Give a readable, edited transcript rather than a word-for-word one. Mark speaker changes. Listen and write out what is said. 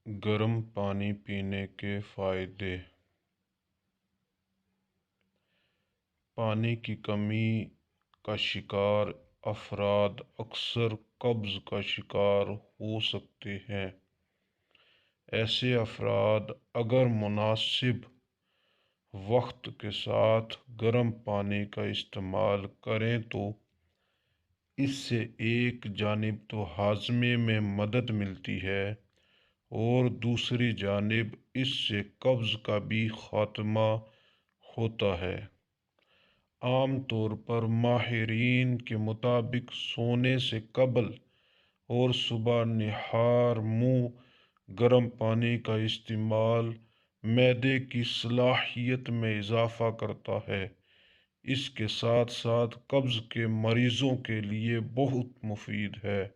Speaker 1: गर्म पानी पीने के फ़ायदे। पानी की कमी का शिकार अफराद अक्सर कब्ज़ का शिकार हो सकते हैं। ऐसे अफराद अगर मुनासिब वक्त के साथ गर्म पानी का इस्तेमाल करें तो इससे एक जानिब तो हाजमे में मदद मिलती है और दूसरी जानिब इससे कब्ज़ का भी ख़ात्मा होता है। आम तौर पर माहिरीन के मुताबिक सोने से कबल और सुबह निहार मुँह गर्म पानी का इस्तेमाल मैदे की सलाहियत में इजाफ़ा करता है। इसके साथ साथ कब्ज़ के मरीज़ों के लिए बहुत मुफीद है।